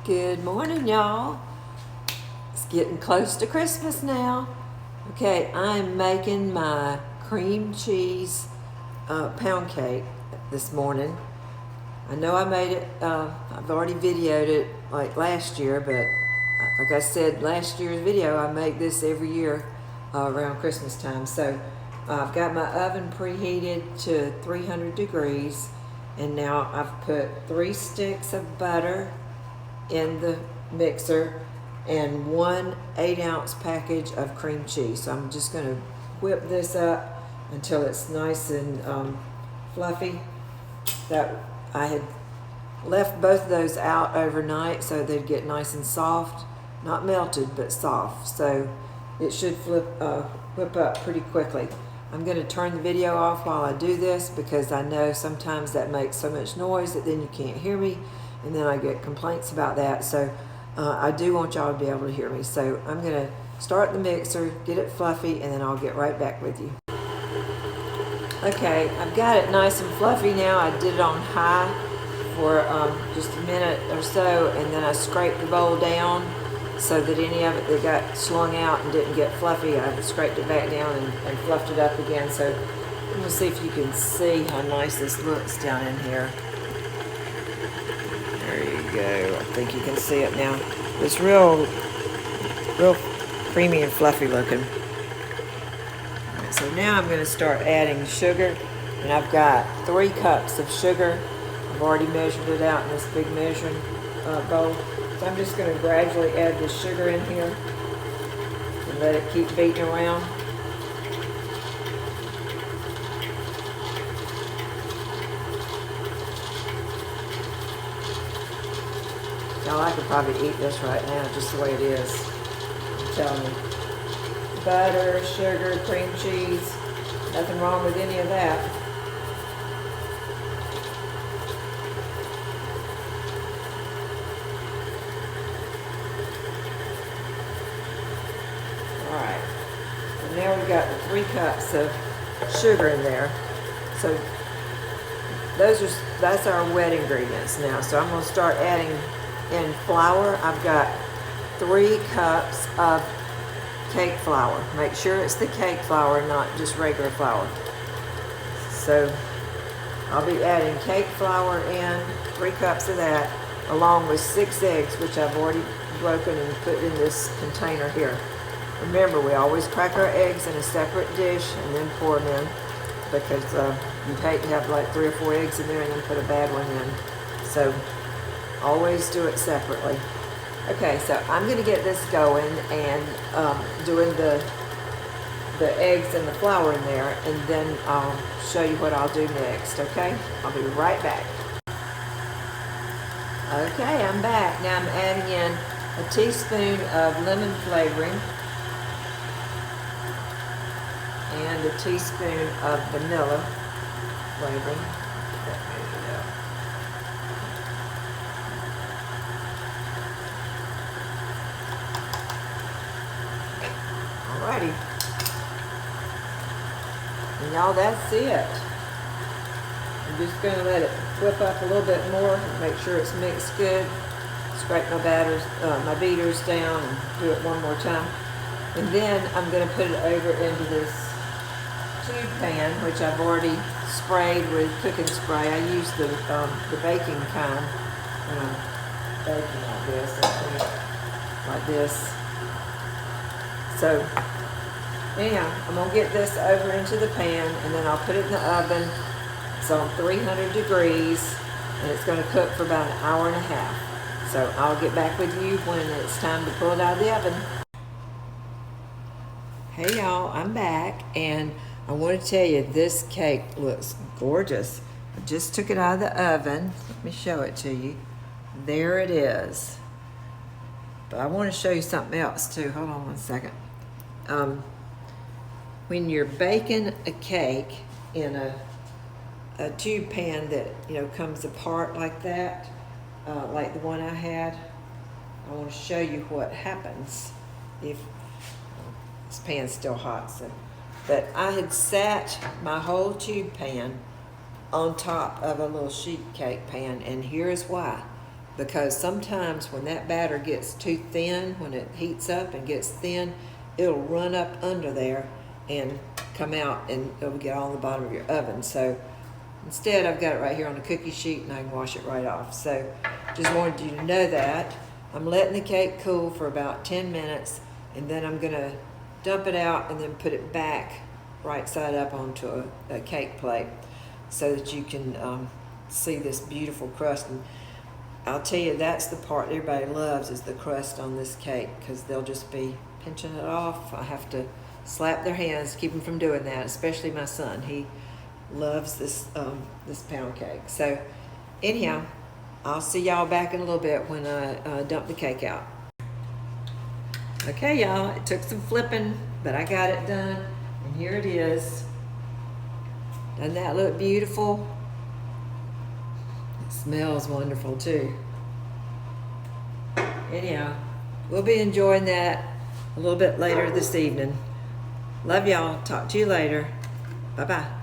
Good morning, y'all. It's getting close to Christmas now. Okay, I'm making my cream cheese pound cake this morning. I know I made it, I've already videoed it like last year, but like I said, last year's video, I make this every year around Christmas time. So I've got my oven preheated to 300 degrees, and now I've put 3 sticks of butter in the mixer and 1 8-ounce package of cream cheese. So I'm just going to whip this up until it's nice and fluffy. That I had left both of those out overnight so they'd get nice and soft, not melted but soft. So it should whip up pretty quickly. I'm going to turn the video off while I do this because I know sometimes that makes so much noise that then you can't hear me, and then I get complaints about that. So I do want y'all to be able to hear me. So I'm going to start the mixer, get it fluffy, and then I'll get right back with you. Okay, I've got it nice and fluffy now. I did it on high for just a minute or so, and then I scraped the bowl down so that any of it that got slung out and didn't get fluffy, I scraped it back down and fluffed it up again. So I'm going to see if you can see how nice this looks down in here. There you go. I think you can see it now. It's real creamy and fluffy looking. Alright, so now I'm going to start adding sugar, and I've got 3 cups of sugar. I've already measured it out in this big measuring bowl. So I'm just going to gradually add the sugar in here and let it keep beating around. Y'all, I could probably eat this right now just the way it is. I'm telling you. Butter, sugar, cream cheese, nothing wrong with any of that. Alright, and now we've got the 3 cups of sugar in there. So that's our wet ingredients now. So I'm going to start adding in flour. I've got 3 cups of cake flour. Make sure it's the cake flour, not just regular flour. So I'll be adding cake flour in, 3 cups of that, along with 6 eggs, which I've already broken and put in this container here. Remember, we always crack our eggs in a separate dish and then pour them in, because you'd hate to have like 3 or 4 eggs in there and then put a bad one in. So always do it separately. Okay, so I'm going to get this going and doing the eggs and the flour in there, and then I'll show you what I'll do next, okay? I'll be right back. Okay, I'm back. Now I'm adding in a teaspoon of lemon flavoring and a teaspoon of vanilla flavoring. Alrighty. And y'all, that's it. I'm just going to let it whip up a little bit more, make sure it's mixed good. Scrape my beaters down and do it one more time. And then I'm going to put it over into this tube pan, which I've already sprayed with cooking spray. I use the baking kind, baking like this, like this. So anyhow, I'm going to get this over into the pan, and then I'll put it in the oven. It's on 300 degrees, and it's going to cook for about 1.5 hours. So I'll get back with you when it's time to pull it out of the oven. Hey y'all, I'm back, and I want to tell you, this cake looks gorgeous. I just took it out of the oven. Let me show it to you. There it is. But I want to show you something else too. Hold on one second. When you're baking a cake in a tube pan that comes apart like that, like the one I had, I want to show you what happens if this pan's still hot. So, but I had sat my whole tube pan on top of a little sheet cake pan, and here's why. because sometimes when that batter gets too thin, when it heats up and gets thin, it'll run up under there and come out, and it'll get all on the bottom of your oven. So instead, I've got it right here on the cookie sheet, and I can wash it right off. So just wanted you to know that. I'm letting the cake cool for about 10 minutes, and then I'm going to dump it out and then put it back right side up onto a cake plate so that you can see this beautiful crust. And I'll tell you, that's the part everybody loves, is the crust on this cake, because they'll just be pinching it off. I have to slap their hands, keep them from doing that, especially my son. He loves this pound cake. So anyhow, I'll see y'all back in a little bit when I dump the cake out. Okay, y'all, it took some flipping, but I got it done, and here it is. Doesn't that look beautiful? It smells wonderful too. Anyhow, we'll be enjoying that a little bit later this evening. Love y'all. Talk to you later. Bye-bye.